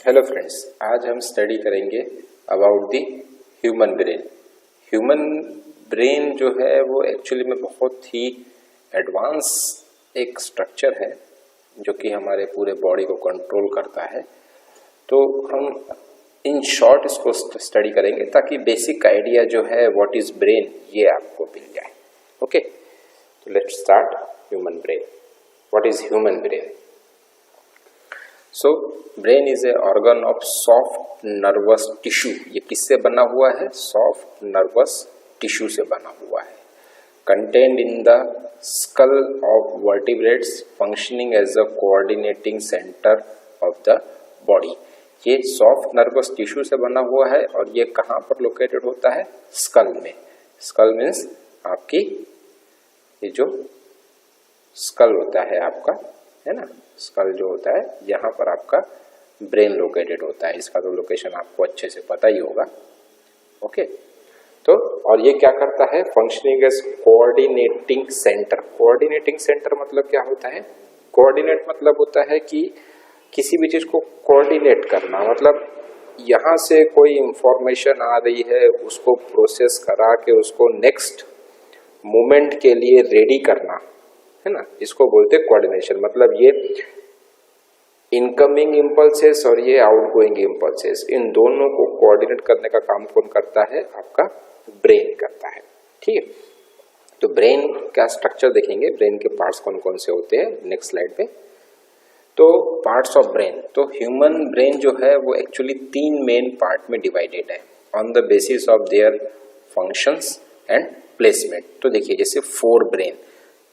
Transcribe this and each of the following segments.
Hello friends, आज हम study करेंगे about the human brain. Human brain जो है वो एक्चुअली में बहुत ही एडवांस एक स्ट्रक्चर है जो कि हमारे पूरे बॉडी को कंट्रोल करता है। तो हम इन शॉर्ट इसको स्टडी करेंगे ताकि बेसिक आइडिया जो है व्हाट इज ब्रेन ये आपको मिल जाए। ओके, तो let's start human brain. What is human brain? So brain is a organ of soft nervous tissue. ये किससे बना हुआ है? सॉफ्ट नर्वस टिश्यू से बना हुआ है। Contained in the skull of vertebrates functioning as a coordinating centre of the body. ये सॉफ्ट नर्वस टिश्यू से बना हुआ है और ये कहाँ पर लोकेटेड होता है? स्कल में। स्कल मीन्स आपकी ये जो स्कल होता है आपका, है ना, स्कल जो होता है यहाँ पर आपका ब्रेन लोकेटेड होता है। इसका तो लोकेशन आपको अच्छे से पता ही होगा। ओके, तो और ये क्या करता है? Functioning as coordinating centre. Coordinating centre मतलब क्या होता है? कोऑर्डिनेट मतलब होता है कि किसी भी चीज को कोऑर्डिनेट करना, मतलब यहाँ से कोई इंफॉर्मेशन आ रही है उसको प्रोसेस करा के उसको नेक्स्ट मूवमेंट के लिए रेडी करना, है ना, इसको बोलते हैं कोऑर्डिनेशन। मतलब ये इनकमिंग इम्पल्सेस और ये आउटगोइंग इम्पल्सेस, इन दोनों को कोऑर्डिनेट करने का काम कौन करता है? आपका ब्रेन करता है। ठीक है, तो ब्रेन का स्ट्रक्चर देखेंगे, ब्रेन के पार्ट्स कौन कौन से होते हैं नेक्स्ट स्लाइड पे। तो पार्ट्स ऑफ ब्रेन, तो ह्यूमन ब्रेन जो है वो एक्चुअली 3 मेन पार्ट में डिवाइडेड है on the basis of their functions and placement. तो देखिए जैसे 4 ब्रेन,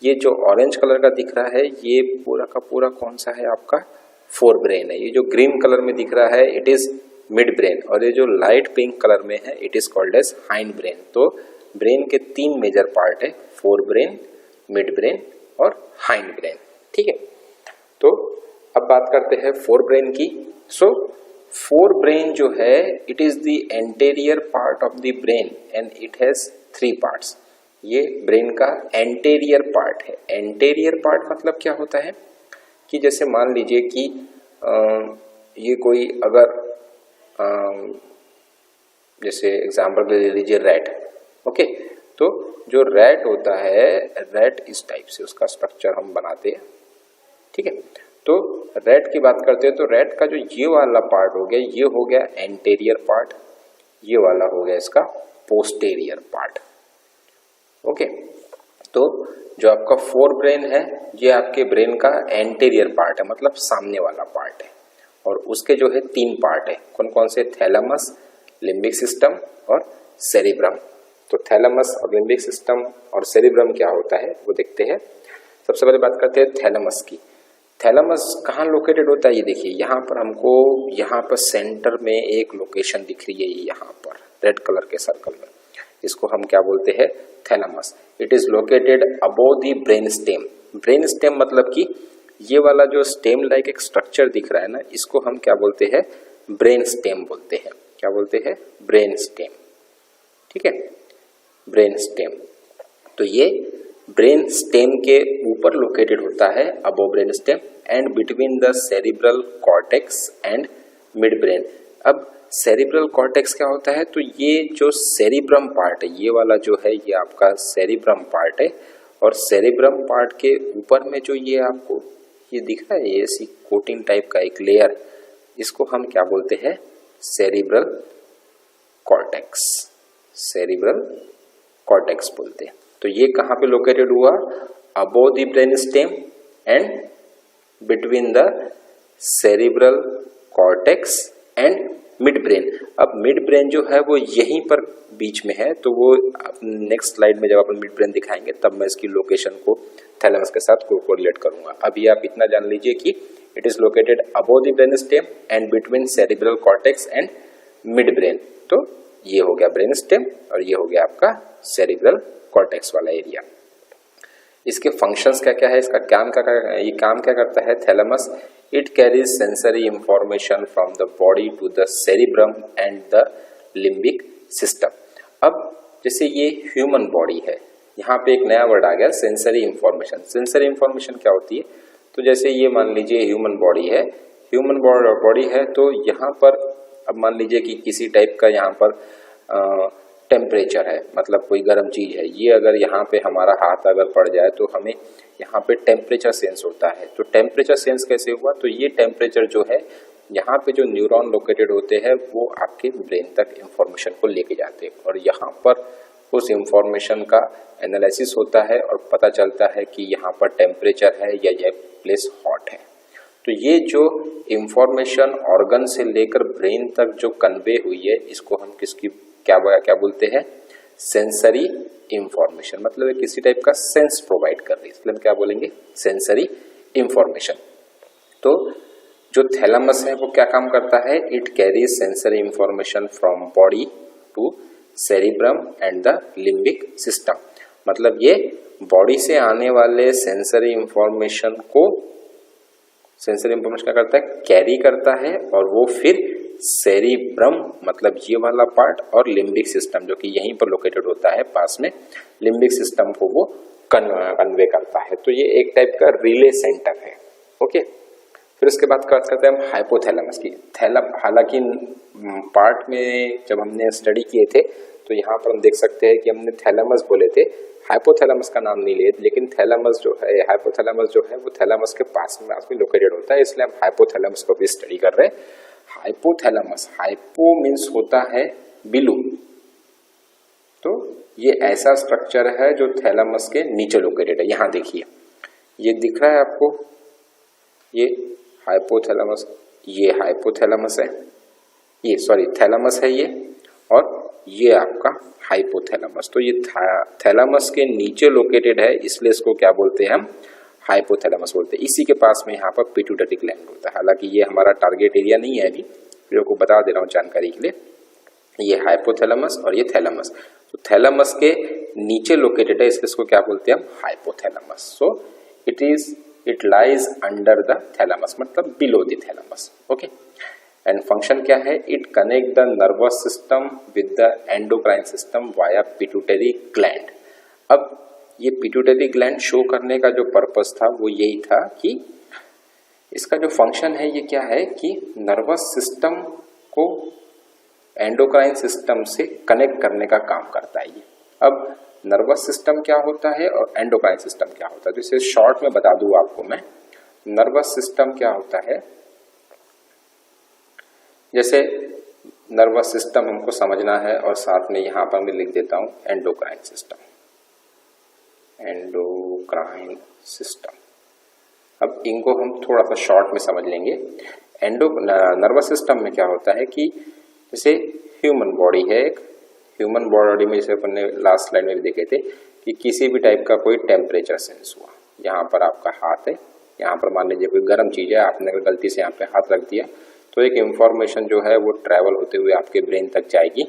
ये जो ऑरेंज कलर का दिख रहा है ये पूरा का पूरा कौन सा है? आपका 4 ब्रेन है। ये जो ग्रीन कलर में दिख रहा है इट इज मिड ब्रेन, और ये जो लाइट पिंक कलर में है it is called as hind brain. तो ब्रेन के 3 मेजर पार्ट है, 4 ब्रेन, मिड ब्रेन और हाइंड ब्रेन। ठीक है, तो अब बात करते हैं 4 ब्रेन की। सो 4 ब्रेन जो है it is the anterior part of the brain and it has 3 parts. ये ब्रेन का एंटेरियर पार्ट है। एंटेरियर पार्ट मतलब क्या होता है कि जैसे मान लीजिए कि ये कोई अगर जैसे एग्जांपल ले लीजिए रैट। ओके, तो जो रैट होता है, रैट इस टाइप से उसका स्ट्रक्चर हम बनाते हैं। ठीक है, तो रैट की बात करते हैं तो रैट का जो ये वाला पार्ट हो गया, ये हो गया एंटेरियर पार्ट, ये वाला हो गया इसका पोस्टेरियर पार्ट। ओके, तो जो आपका 4 ब्रेन है ये आपके ब्रेन का एंटेरियर पार्ट है, मतलब सामने वाला पार्ट है। और उसके जो है 3 पार्ट है, कौन कौन से? थैलेमस, लिम्बिक सिस्टम और सेरिब्रम। तो थैलेमस और लिम्बिक सिस्टम और सेरिब्रम क्या होता है वो देखते हैं। सबसे पहले बात करते हैं थैलेमस की। थैलेमस कहाँ लोकेटेड होता है? ये देखिए यहाँ पर हमको, यहाँ पर सेंटर में एक लोकेशन दिख रही है, यहाँ पर रेड कलर के सर्कल में, इसको हम क्या बोलते हैं? Thalamus. It is located above the brain stem. Brain stem मतलब कि ये वाला जो स्टेम लाइक एक स्ट्रक्चर दिख रहा है ना, इसको हम क्या बोलते हैं? ब्रेन स्टेम बोलते हैं। क्या बोलते हैं? Brain stem. ठीक है, ब्रेन स्टेम। तो ये ब्रेन स्टेम के ऊपर लोकेटेड होता है, above brain stem and between the cerebral cortex and mid brain. अब सेरिब्रल कॉर्टेक्स क्या होता है? तो ये जो सेरिब्रम पार्ट है, ये वाला जो है ये आपका सेरिब्रम पार्ट है। और सेरिब्रम पार्ट के ऊपर में जो ये आपको ये दिख रहा है, ये ऐसी कोटिंग टाइप का एक लेयर, इसको हम क्या बोलते हैं? Cerebral cortex. सेरिब्रल कॉर्टेक्स बोलते हैं। तो ये कहाँ पे लोकेटेड हुआ? Above the brain stem and between the cerebral cortex and mid brain. अब मिड ब्रेन जो है वो यहीं पर बीच में है, तो वो नेक्स्ट स्लाइड में जब अपन मिड ब्रेन दिखाएंगे तब मैं इसकी लोकेशन को थैलेमस के साथ कोरिलेट करूंगा। अभी आप इतना जान लीजिए कि it is located above the brain stem and between cerebral cortex and mid brain. तो ये हो गया ब्रेन स्टेम और ये हो गया आपका सेरिब्रल कॉर्टेक्स वाला एरिया। इसके फंक्शंस क्या क्या है, इसका काम क्या करता है? Thalamus, it carries sensory information from the body to the cerebrum and the limbic system। अब जैसे ये ह्यूमन बॉडी है, यहाँ पे एक नया वर्ड आ गया सेंसरी इंफॉर्मेशन। सेंसरी इंफॉर्मेशन क्या होती है? तो जैसे ये मान लीजिए ह्यूमन बॉडी है, ह्यूमन बॉडी है तो यहाँ पर अब मान लीजिए कि किसी टाइप का यहाँ पर टेम्परेचर है, मतलब कोई गर्म चीज है, ये अगर यहाँ पे हमारा हाथ अगर पड़ जाए तो हमें यहाँ पे टेम्परेचर सेंस होता है। तो टेम्परेचर सेंस कैसे हुआ, तो ये टेम्परेचर जो है यहाँ पे जो न्यूरॉन लोकेटेड होते हैं वो आपके ब्रेन तक इंफॉर्मेशन को लेके जाते हैं और यहाँ पर उस इंफॉर्मेशन का एनालिसिस होता है और पता चलता है कि यहाँ पर टेम्परेचर है या यह प्लेस हॉट है। तो ये जो इंफॉर्मेशन ऑर्गन से लेकर ब्रेन तक जो कन्वे हुई है इसको हम किसकी क्या बोलते हैं, सेंसरी इंफॉर्मेशन, मतलब किसी टाइप का सेंस प्रोवाइड कर रही है, इसलिए हम क्या बोलेंगे, सेंसरी इंफॉर्मेशन। तो जो थैलेमस है वो क्या काम करता है, it carries sensory information from body to cerebrum and the limbic system, मतलब ये बॉडी से आने वाले सेंसरी इंफॉर्मेशन क्या करता है, कैरी करता है और वो फिर सेरिब्रम मतलब ये वाला पार्ट और लिम्बिक सिस्टम जो कि यहीं पर लोकेटेड होता है पास में, लिम्बिक सिस्टम को वो कन्वे करता है। तो ये एक टाइप का रिले सेंटर है। ओके, फिर उसके बाद बात करते हैं हम हाइपोथैलेमस की। हालांकि पार्ट में जब हमने स्टडी किए थे तो यहाँ पर हम देख सकते हैं कि हमने थैलेमस बोले थे, हाइपोथैलेमस का नाम नहीं लिए, लेकिन थैलेमस जो है, हाइपोथैलेमस जो है वो थैलेमस के पास में लोकेटेड होता है, इसलिए हम हाइपोथैलेमस को भी स्टडी कर रहे हैं। हाइपोथैलेमस, हाइपो मीन्स होता है बिलो, तो ये ऐसा स्ट्रक्चर है जो थैलेमस के नीचे लोकेटेड है। यहाँ देखिए ये दिख रहा है आपको, ये हाइपोथैलेमस, ये हाइपोथैलेमस है, ये सॉरी थैलेमस है ये, और ये आपका हाइपोथैलेमस। तो ये थैलेमस के नीचे लोकेटेड है, इसलिए इसको क्या बोलते हैं हम, हाइपोथैलेमस बोलते हैं। इसी के पास में यहाँ पर पिट्यूटरी ग्लैंड होता है, हालांकि ये हमारा टारगेट एरिया नहीं है, अभी लोगों को बता दे रहा हूँ जानकारी के लिए। ये हाइपोथैलेमस और ये थैलेमस, तो थैलेमस के नीचे लोकेटेड है, इसलिए इसको क्या बोलते हैं हम, hypothalamus. So it lies under the thalamus, मतलब below the thalamus. Okay, and function क्या है, it connect the nervous system with the endocrine system via pituitary gland. अब ये पिट्यूटरी ग्लैंड शो करने का जो पर्पस था वो यही था कि इसका जो फंक्शन है ये क्या है कि नर्वस सिस्टम को एंडोक्राइन सिस्टम से कनेक्ट करने का काम करता है ये। अब नर्वस सिस्टम क्या होता है और एंडोक्राइन सिस्टम क्या होता है, तो इसे शॉर्ट में बता दूं आपको मैं। नर्वस सिस्टम क्या होता है, जैसे नर्वस सिस्टम हमको समझना है और साथ में यहाँ पर मैं लिख देता हूँ एंडोक्राइन सिस्टम, एंडोक्राइन सिस्टम। अब इनको हम थोड़ा सा शॉर्ट में समझ लेंगे। नर्वस सिस्टम में क्या होता है कि जैसे ह्यूमन बॉडी है, एक ह्यूमन बॉडी में जैसे अपन ने लास्ट स्लाइड में भी देखे थे कि किसी भी टाइप का कोई टेम्परेचर सेंस हुआ, यहाँ पर आपका हाथ है, यहाँ पर मान लीजिए कोई गर्म चीज है, आपने अगर गलती से यहाँ पे हाथ रख दिया तो एक इंफॉर्मेशन जो है वो ट्रैवल होते हुए आपके ब्रेन तक जाएगी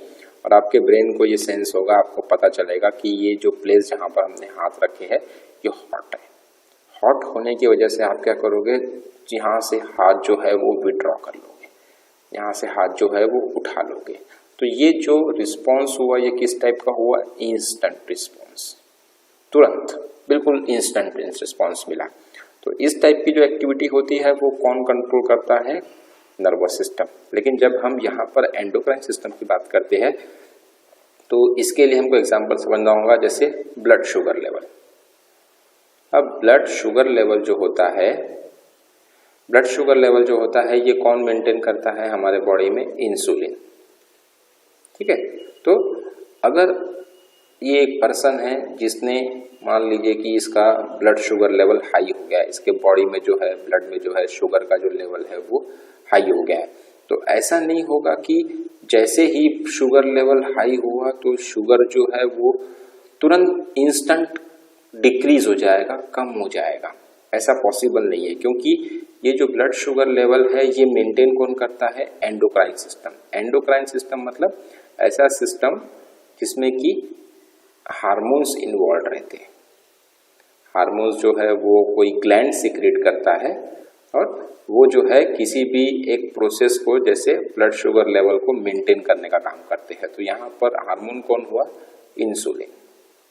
और आपके ब्रेन को ये सेंस होगा, आपको पता चलेगा कि ये जो प्लेस जहाँ पर हमने हाथ रखे है ये हॉट है। हॉट होने की वजह से आप क्या करोगे, यहाँ से हाथ जो है वो विड्रॉ कर लोगे, यहाँ से हाथ जो है वो उठा लोगे। तो ये जो रिस्पॉन्स हुआ ये किस टाइप का हुआ, इंस्टेंट रिस्पॉन्स, तुरंत बिल्कुल इंस्टेंट रिस्पॉन्स मिला। तो इस टाइप की जो एक्टिविटी होती है वो कौन कंट्रोल करता है, नर्वस सिस्टम। लेकिन जब हम यहाँ पर एंडोक्राइन सिस्टम की बात करते हैं तो इसके लिए हमको एग्जांपल समझना होगा, जैसे ब्लड शुगर लेवल। अब ब्लड शुगर लेवल जो होता है, ब्लड शुगर लेवल जो होता है ये कौन मेंटेन करता है हमारे बॉडी में, इंसुलिन। ठीक है, तो अगर ये एक पर्सन है जिसने मान लीजिए कि इसका ब्लड शुगर लेवल हाई हो गया, इसके बॉडी में जो है ब्लड में जो है शुगर का जो लेवल है वो हाई हो गया है, तो ऐसा नहीं होगा कि जैसे ही शुगर लेवल हाई हुआ तो शुगर जो है वो तुरंत इंस्टेंट डिक्रीज हो जाएगा, कम हो जाएगा। ऐसा पॉसिबल नहीं है, क्योंकि ये जो ब्लड शुगर लेवल है ये मेंटेन कौन करता है, एंडोक्राइन सिस्टम। एंडोक्राइन सिस्टम मतलब ऐसा सिस्टम जिसमें कि हार्मोन्स इन्वॉल्व रहते हैं। हार्मोन्स जो है वो कोई ग्लैंड सीक्रेट करता है और वो जो है किसी भी एक प्रोसेस को, जैसे ब्लड शुगर लेवल को मेंटेन करने का काम करते हैं। तो यहाँ पर हार्मोन कौन हुआ, इंसुलिन,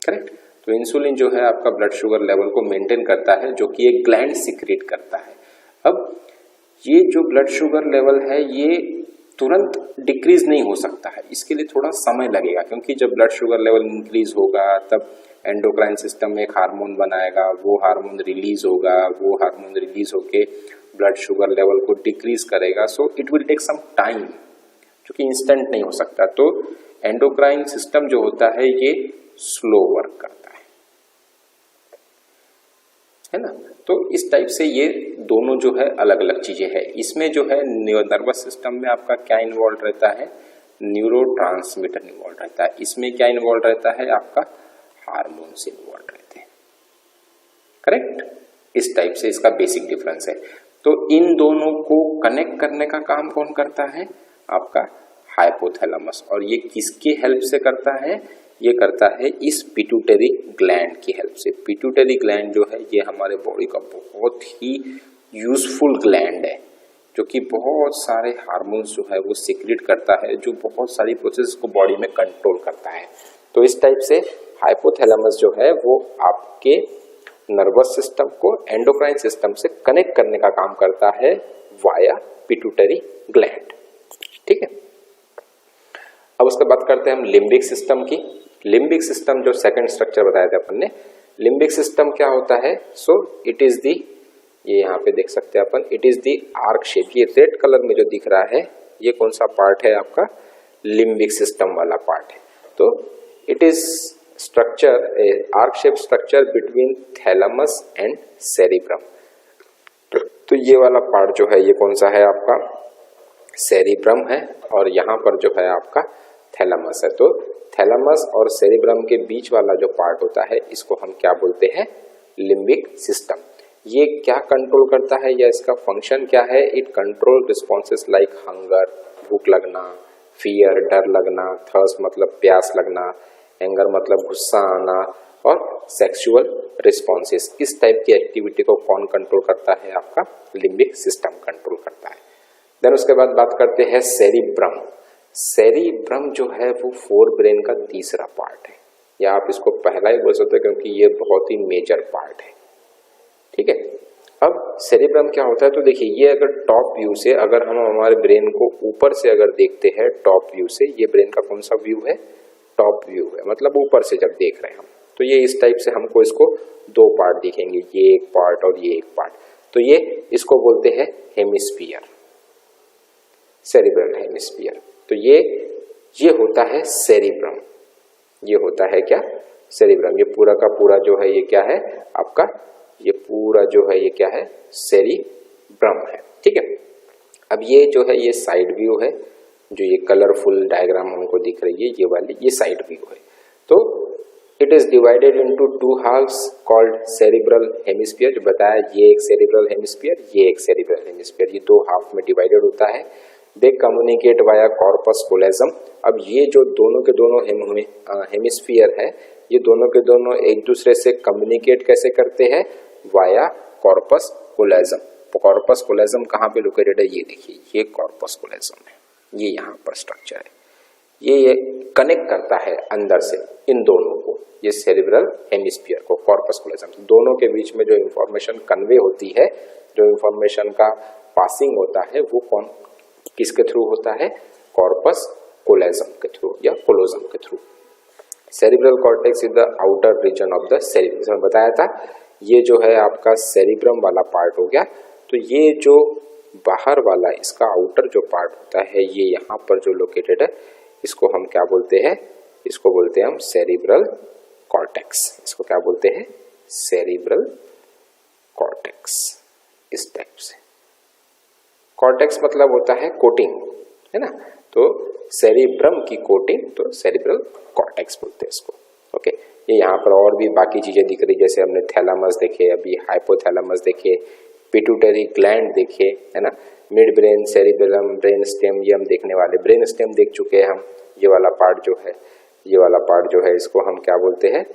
करेक्ट। तो इंसुलिन जो है आपका ब्लड शुगर लेवल को मेंटेन करता है, जो कि एक ग्लैंड सीक्रेट करता है। अब ये जो ब्लड शुगर लेवल है ये तुरंत डिक्रीज नहीं हो सकता है, इसके लिए थोड़ा समय लगेगा, क्योंकि जब ब्लड शुगर लेवल इंक्रीज होगा तब एंडोक्राइन सिस्टम में एक हार्मोन बनाएगा, वो हार्मोन रिलीज होगा, वो हार्मोन रिलीज होके ब्लड शुगर लेवल को डिक्रीज करेगा। So it will take some time, जो कि इंस्टेंट नहीं हो सकता। तो एंडोक्राइन सिस्टम जो होता है ये स्लो वर्क करता है ना। तो इस टाइप से ये दोनों जो है अलग अलग चीजें हैं। इसमें जो है नर्वस सिस्टम में आपका क्या इन्वॉल्व रहता है, न्यूरोट्रांसमीटर इन्वॉल्व रहता है। इसमें क्या इन्वॉल्व रहता है, आपका हार्मोन्स इन्वॉल्व रहते हैं, करेक्ट। इस टाइप से इसका बेसिक डिफरेंस है। तो इन दोनों को कनेक्ट करने का काम कौन करता है, आपका हाइपोथैलेमस। और ये किसके हेल्प से करता है, ये करता है इस पिट्यूटरी ग्लैंड की हेल्प से। पिट्यूटरी ग्लैंड जो है ये हमारे बॉडी का बहुत ही यूजफुल ग्लैंड है, जो कि बहुत सारे हार्मोन्स जो है वो सीक्रेट करता है, जो बहुत सारी प्रोसेस को बॉडी में कंट्रोल करता है। तो इस टाइप से हाइपोथैलेमस जो है वो आपके नर्वस सिस्टम को एंडोक्राइन सिस्टम से कनेक्ट करने का काम करता है वाया पिट्यूटरी ग्लैंड, ठीक है। अब उसके बात करते हैं हम लिम्बिक सिस्टम की। लिम्बिक सिस्टम जो सेकंड स्ट्रक्चर बताया था अपन ने, लिम्बिक सिस्टम क्या होता है, सो इट इज दी, ये यहाँ पे देख सकते हैं अपन, it is the arc shape. ये रेड कलर में जो दिख रहा है ये कौन सा पार्ट है, आपका लिम्बिक सिस्टम वाला पार्ट है। तो it is structure, arc shape structure between thalamus and cerebrum. तो ये वाला पार्ट जो है ये कौन सा है, आपका सेरिब्रम है, और यहाँ पर जो है आपका थैलेमस है। तो थैलेमस और सेरिब्रम के बीच वाला जो पार्ट होता है इसको हम क्या बोलते हैं, लिम्बिक सिस्टम। ये क्या कंट्रोल करता है या इसका फंक्शन क्या है, it control responses like hunger, भूख लगना, फियर, डर लगना, थर्स्ट मतलब प्यास लगना, एंगर मतलब गुस्सा आना, और सेक्सुअल रिस्पॉन्सेस। इस टाइप की एक्टिविटी को कौन कंट्रोल करता है, आपका लिम्बिक सिस्टम कंट्रोल करता है। देन उसके बाद बात करते हैं सेरिब्रम। सेरिब्रम जो है वो फोर ब्रेन का तीसरा पार्ट है, या आप इसको पहला ही बोल सकते हो क्योंकि ये बहुत ही मेजर पार्ट है, ठीक है। अब सेरिब्रम क्या होता है, तो देखिए ये अगर टॉप व्यू से, अगर हम हमारे ब्रेन को ऊपर से अगर देखते हैं टॉप व्यू से, ये ब्रेन का कौन सा व्यू है, टॉप व्यू है, मतलब ऊपर से जब देख रहे हैं हम, तो ये इस टाइप से हमको इसको दो पार्ट दिखेंगे, ये एक पार्ट और ये एक पार्ट। तो ये इसको बोलते हैं हेमिस्फीयर, सेरिब्रल हेमिस्फीयर। तो ये होता है सेरिब्रम, ये होता है क्या, सेरिब्रम। ये पूरा का पूरा जो है ये क्या है आपका, ये पूरा जो है ये क्या है, सेरिब्रम है, ठीक है। अब ये जो है ये साइड व्यू है, जो ये कलरफुल डायग्राम हमको दिख रही है ये वाली, ये साइड व्यू है। तो it is divided into two halves called cerebral hemisphere. जो बताया ये एक सेरिब्रल हेमिस्फीयर, ये एक सेरिब्रल हेमिस्फीयर, ये दो हाफ में डिवाइडेड होता है। They communicate via corpus callosum. अब ये जो दोनों के दोनों हेमिस्फीयर है, ये दोनों के दोनों एक दूसरे से कम्युनिकेट कैसे करते हैं, वाया कॉर्पस कोलेजम। कॉर्पस कोलेजम कहाँ पे लोकेटेड है, ये देखिए, ये कॉर्पस कोलेजम है, ये यहाँ पर स्ट्रक्चर है, ये कनेक्ट करता है अंदर से इन दोनों को, ये सेरिब्रल हेमिस्फीयर को कॉर्पस कोलेजम। दोनों के बीच में जो इंफॉर्मेशन कन्वे होती है, जो इंफॉर्मेशन का पासिंग होता है, वो कौन किसके थ्रू होता है, कॉर्पस कोलेजम के थ्रू या कोलोजम के through. Cerebral cortex is the outer region of the cerebrum. बताया था ये जो है आपका सेरिब्रम वाला पार्ट हो गया। तो ये जो बाहर वाला इसका आउटर जो पार्ट होता है, ये यहाँ पर जो लोकेटेड है, इसको हम क्या बोलते हैं, इसको बोलते हैं हम सेरिब्रल कॉर्टेक्स। इसको क्या बोलते हैं, सेरिब्रल कॉर्टेक्स। इस टाइप से कॉर्टेक्स मतलब होता है कोटिंग, है ना। तो सेरिब्रम की कोटिंग, तो सेरिब्रल कॉर्टेक्स बोलते हैं इसको, ओके। ये यहाँ पर और भी बाकी चीजें दिख रही, जैसे हमने थैलेमस देखे, अभी हाइपोथैलेमस देखे, पिट्यूटरी ग्लैंड देखे, है ना, mid brain, cerebellum, brain stem, ये हम देखने वाले। ब्रेन स्टेम देख चुके हैं हम, ये वाला पार्ट जो है, ये वाला पार्ट जो है, इसको हम क्या बोलते हैं,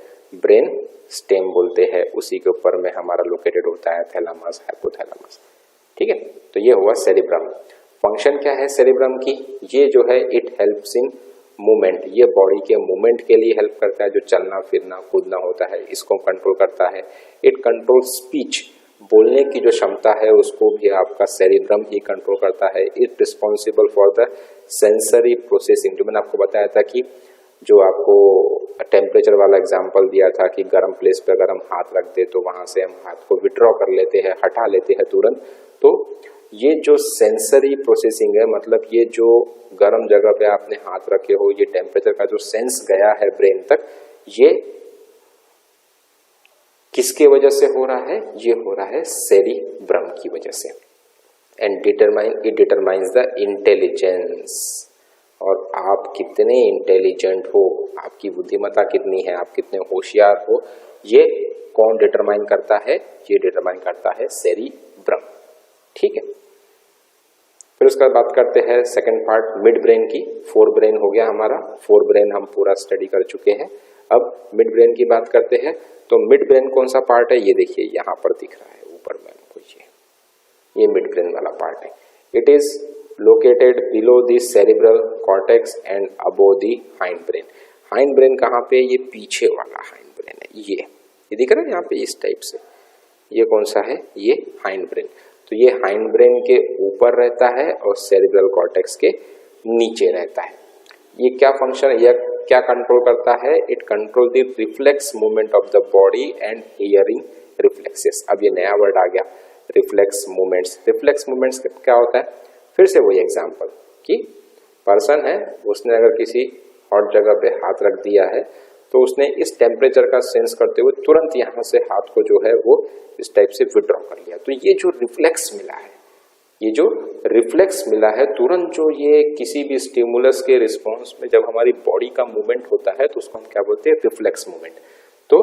ब्रेन स्टेम बोलते हैं। उसी के ऊपर में हमारा लोकेटेड होता है थैलेमस, हाइपोथैलेमस, ठीक है। तो ये हुआ सेरिब्रम। फंक्शन क्या है सेरिब्रम की, ये जो है इट हेल्प्स इन मूवमेंट, ये बॉडी के मूवमेंट के लिए हेल्प करता है, जो चलना फिरना कूदना होता है इसको कंट्रोल करता है। इट कंट्रोल स्पीच, बोलने की जो क्षमता है उसको भी आपका सेरिब्रम ही कंट्रोल करता है। It responsible for the sensory processing. जो मैंने आपको बताया था कि जो आपको टेम्परेचर वाला एग्जांपल दिया था कि गर्म प्लेस पे अगर हम हाथ रख दे तो वहां से हम हाथ को विड्रॉ कर लेते हैं, हटा लेते हैं तुरंत। तो ये जो सेंसरी प्रोसेसिंग है, मतलब ये जो गर्म जगह पे आपने हाथ रखे हो, ये टेम्परेचर का जो सेंस गया है ब्रेन तक, ये किसके वजह से हो रहा है? ये हो रहा है सेरिब्रम की वजह से। And it determines the intelligence. और आप कितने इंटेलिजेंट हो, आपकी बुद्धिमत्ता कितनी है, आप कितने होशियार हो, ये कौन डिटरमाइन करता है? ये डिटरमाइन करता है सेरिब्रम। ठीक है, फिर उसका बात करते हैं सेकंड पार्ट मिड ब्रेन की। फोर ब्रेन हो गया हमारा, फोर ब्रेन हम पूरा स्टडी कर चुके हैं। अब मिड ब्रेन की बात करते हैं। तो मिड ब्रेन कौन सा पार्ट है? ये देखिए यहाँ पर दिख रहा है ऊपर में आपको, ये मिड ब्रेन वाला पार्ट है। It is located below the cerebral cortex and above the hind brain. Hind brain कहाँ पे? ये पीछे वाला हाइंड ब्रेन है। ये दिख रहा है यहाँ पे इस टाइप से। ये कौन सा है? ये हाइंड ब्रेन। तो ये हाइंड ब्रेन के ऊपर रहता है और सेरिब्रल कॉर्टेक्स के नीचे रहता है। ये क्या फंक्शन, यह क्या कंट्रोल करता है? It control the reflex movement of the body and hearing reflexes. अब ये नया वर्ड आ गया, रिफ्लेक्स मूवमेंट्स। रिफ्लेक्स मूवमेंट्स क्या होता है? फिर से वही एग्जांपल कि पर्सन है, उसने अगर किसी हॉट जगह पे हाथ रख दिया है तो उसने इस टेम्परेचर का सेंस करते हुए तुरंत यहाँ से हाथ को जो है वो इस टाइप से विड्रॉ कर लिया। तो ये जो रिफ्लेक्स मिला है, ये जो रिफ्लेक्स मिला है तुरंत, जो ये किसी भी स्टिमुलस के रिस्पॉन्स में जब हमारी बॉडी का मूवमेंट होता है तो उसको हम क्या बोलते हैं? Reflex movement. तो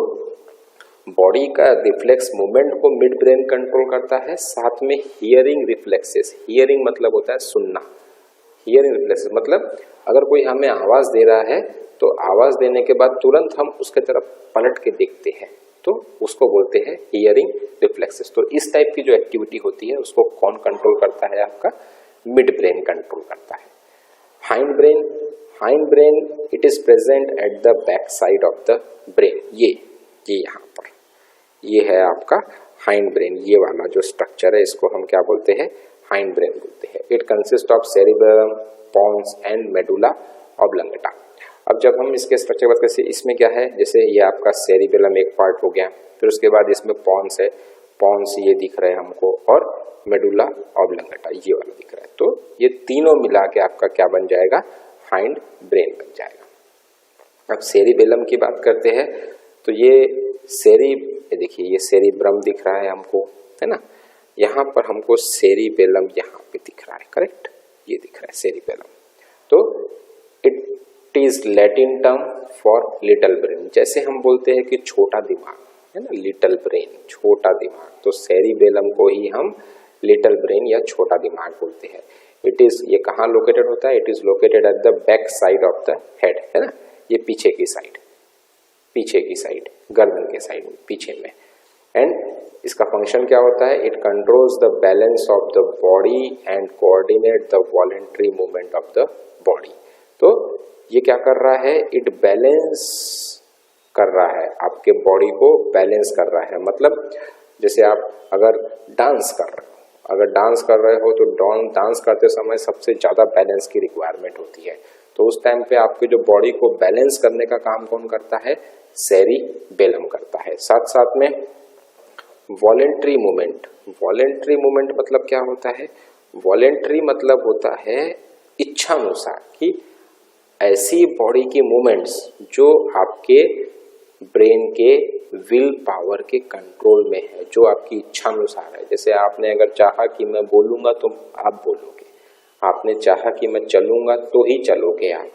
बॉडी का रिफ्लेक्स मूवमेंट को मिड ब्रेन कंट्रोल करता है। साथ में हियरिंग रिफ्लेक्सेस, हियरिंग मतलब होता है सुनना। हियरिंग रिफ्लेक्सेस मतलब अगर कोई हमें आवाज दे रहा है तो आवाज देने के बाद तुरंत हम उसके तरफ पलट के देखते हैं, तो उसको बोलते हैं हियरिंग रिफ्लेक्सेस। तो इस टाइप की जो एक्टिविटी होती है उसको कौन कंट्रोल करता है? आपका मिड ब्रेन कंट्रोल करता है। Hind brain it is present at the back side of the brain. ये यहाँ पर ये है आपका हाइंड ब्रेन। ये वाला जो स्ट्रक्चर है इसको हम क्या बोलते हैं? हाइंड ब्रेन बोलते हैं। It consist of cerebrum, pons and medulla oblongata. अब जब हम इसके स्ट्रक्चर बात करते हैं, इसमें क्या है? जैसे ये आपका सेरिबेलम एक पार्ट हो गया, फिर उसके बाद इसमें पोन्स है, पोन्स ये दिख रहे हैं हमको, और मेडुला ऑब्लंगेटा ये वाला दिख रहा है। तो ये तीनों मिला के आपका क्या बन जाएगा? हाइंड ब्रेन बन जाएगा। अब सेरिबेलम की बात करते हैं तो ये देखिए ये सेरिब्रम दिख रहा है हमको, है ना? यहाँ पर हमको सेरिबेलम यहाँ पे दिख रहा है, करेक्ट? ये दिख रहा है सेरिबेलम। तो it is Latin term for little brain. जैसे हम बोलते हैं कि छोटा दिमाग, है ना, लिटल ब्रेन, छोटा दिमाग, तो सेरिबेलम को ही हम लिटल ब्रेन या छोटा दिमाग बोलते हैं। इट इज, ये कहाँ लोकेटेड होता है? It is located at the back side of the head, है ना? ये पीछे की साइड, गर्दन के साइड में, पीछे में। एंड इसका फंक्शन क्या होता है? It controls the balance of the body and coordinate the voluntary movement of the body. तो ये क्या कर रहा है? इट बैलेंस कर रहा है, आपके बॉडी को बैलेंस कर रहा है। मतलब जैसे आप अगर डांस कर रहे हो तो डांस करते समय सबसे ज्यादा बैलेंस की रिक्वायरमेंट होती है। तो उस टाइम पे आपके जो बॉडी को बैलेंस करने का काम कौन करता है? सेरिबेलम करता है। साथ साथ में वॉलेंटरी मूवमेंट मतलब क्या होता है? वॉलेंटरी मतलब होता है इच्छानुसार, कि ऐसी बॉडी की मूवमेंट्स जो आपके ब्रेन के विल पावर के कंट्रोल में है, जो आपकी इच्छानुसार है। जैसे आपने अगर चाहा कि मैं बोलूंगा तो आप बोलोगे, आपने चाहा कि मैं चलूंगा तो ही चलोगे आप,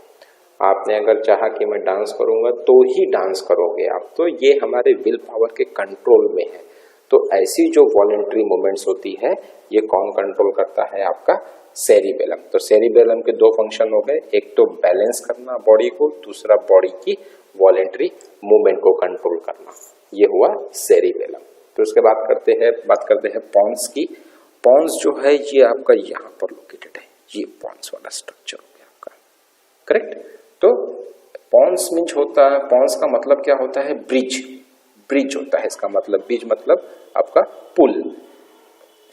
आपने अगर चाहा कि मैं डांस करूंगा तो ही डांस करोगे आप। तो ये हमारे विल पावर के कंट्रोल में है। तो ऐसी जो वॉलेंटरी मूवमेंट्स होती है ये कौन कंट्रोल करता है? आपका सेरिबेलम। तो सेरिबेलम के दो फंक्शन हो गए, एक तो बैलेंस करना बॉडी को, दूसरा बॉडी की वॉलेंटरी मूवमेंट को कंट्रोल करना, ये हुआ सेरिबेलम। तो उसके बात करते हैं पोन्स की। पोन्स जो है ये आपका यहाँ पर लोकेटेड है, ये पोन्स वाला स्ट्रक्चर हो गया आपका, करेक्ट? तो पोन्स मीन्स होता है, पोन्स का मतलब क्या होता है? ब्रिज होता है, इसका मतलब ब्रिज मतलब आपका पुल।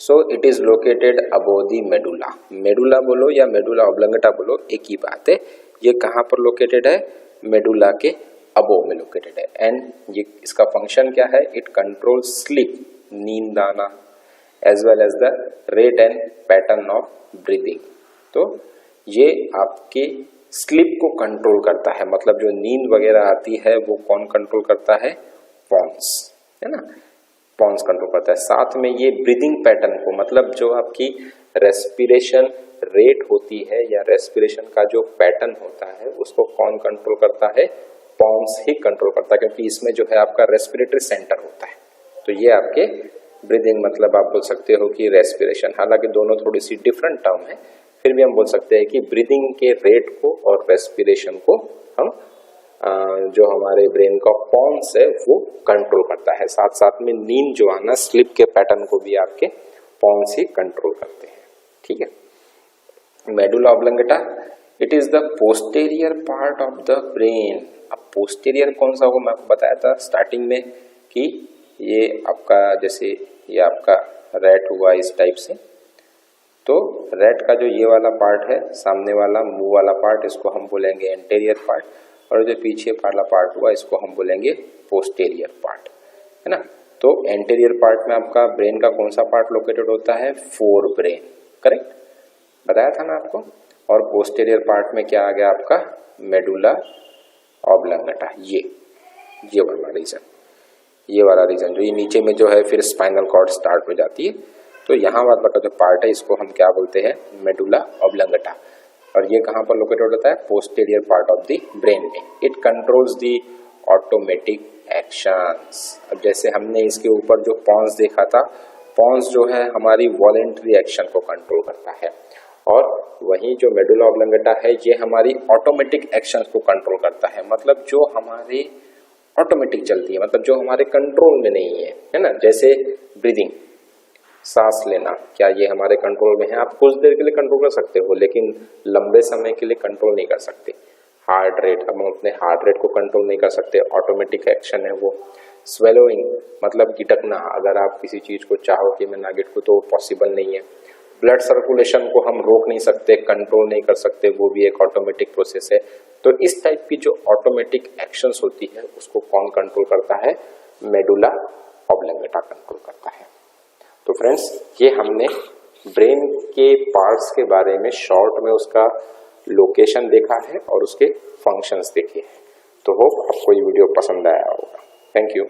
So it is located above the medulla, medulla बोलो या मेडुला ऑब्लंगेटा बोलो एक ही बात है। ये कहाँ पर लोकेटेड है? मेडुला के अबो में लोकेटेड है। एंड ये इसका फंक्शन क्या है? इट कंट्रोल स्लीप, नींद आना, as well as the rate and pattern of breathing. तो ये आपके स्लीप को कंट्रोल करता है, मतलब जो नींद वगैरह आती है वो कौन कंट्रोल करता है? पॉन्स, है ना, पॉन्स कंट्रोल करता है। साथ में ये ब्रीदिंग पैटर्न को, मतलब जो आपकी रेस्पिरेशन रेट होती है या रेस्पिरेशन का जो पैटर्न होता है उसको कौन कंट्रोल करता है? पॉन्स ही कंट्रोल करता है, क्योंकि इसमें जो है आपका रेस्पिरेटरी सेंटर होता है। तो ये आपके ब्रीदिंग, मतलब आप बोल सकते हो कि रेस्पिरेशन, हालांकि दोनों थोड़ी सी डिफरेंट टर्म है, फिर भी हम बोल सकते हैं कि ब्रीदिंग के रेट को और रेस्पिरेशन को हम जो हमारे ब्रेन का पॉन्स है वो कंट्रोल करता है। साथ साथ में नींद जो आना, स्लीप के पैटर्न को भी आपके पॉन्स ही कंट्रोल करते हैं। ठीक है, medulla oblongata it is the posterior part of the brain. अब पोस्टेरियर कौन सा होगा? मैं आपको बताया था स्टार्टिंग में कि ये आपका, जैसे ये आपका रैट हुआ इस टाइप से, तो रैट का जो ये वाला पार्ट है, सामने वाला मुंह वाला पार्ट, इसको हम बोलेंगे एंटेरियर पार्ट, और जो पीछे वाला पार्ट हुआ इसको हम बोलेंगे पोस्टेरियर पार्ट, है ना। तो एंटेरियर पार्ट में आपका ब्रेन का कौन सा पार्ट लोकेटेड होता है? फोर ब्रेन, करेक्ट, बताया था ना आपको। और पोस्टेरियर पार्ट में क्या आ गया आपका? मेडुला ऑब्लंगेटा, ये वाला रीजन, ये वाला रीजन जो ये नीचे में जो है फिर स्पाइनल कॉर्ड स्टार्ट हो जाती है। तो यहाँ वाला का जो पार्ट है इसको हम क्या बोलते हैं? Medulla oblongata. और ये कहाँ पर लोकेटेड होता है? Posterior part of the brain में। It controls the automatic actions. अब जैसे हमने इसके ऊपर जो पॉन्स देखा था, पॉन्स जो है हमारी वॉलेंट्री एक्शन को कंट्रोल करता है, और वहीं जो मेडुला ऑब्लंगेटा है ये हमारी ऑटोमेटिक एक्शंस को कंट्रोल करता है, मतलब जो हमारे ऑटोमेटिक चलती है, मतलब जो हमारे कंट्रोल में नहीं है ना। जैसे ब्रीदिंग, सांस लेना, क्या ये हमारे कंट्रोल में है? आप कुछ देर के लिए कंट्रोल कर सकते हो, लेकिन लंबे समय के लिए कंट्रोल नहीं कर सकते। हार्ट रेट, हम अपने हार्ट रेट को कंट्रोल नहीं कर सकते, ऑटोमेटिक एक्शन है वो। स्वेलोइंग मतलब गिटकना, अगर आप किसी चीज को चाहो कि मैं ना गिटकूं तो पॉसिबल नहीं है। ब्लड सर्कुलेशन को हम रोक नहीं सकते, कंट्रोल नहीं कर सकते, वो भी एक ऑटोमेटिक प्रोसेस है। तो इस टाइप की जो ऑटोमेटिक एक्शंस होती है उसको कौन कंट्रोल करता है? मेडुला ऑब्लंगेटा कंट्रोल करता है। तो फ्रेंड्स, ये हमने ब्रेन के पार्ट्स के बारे में शॉर्ट में उसका लोकेशन देखा है और उसके फंक्शंस देखे हैं। तो होप आपको ये वीडियो पसंद आया होगा। Thank you.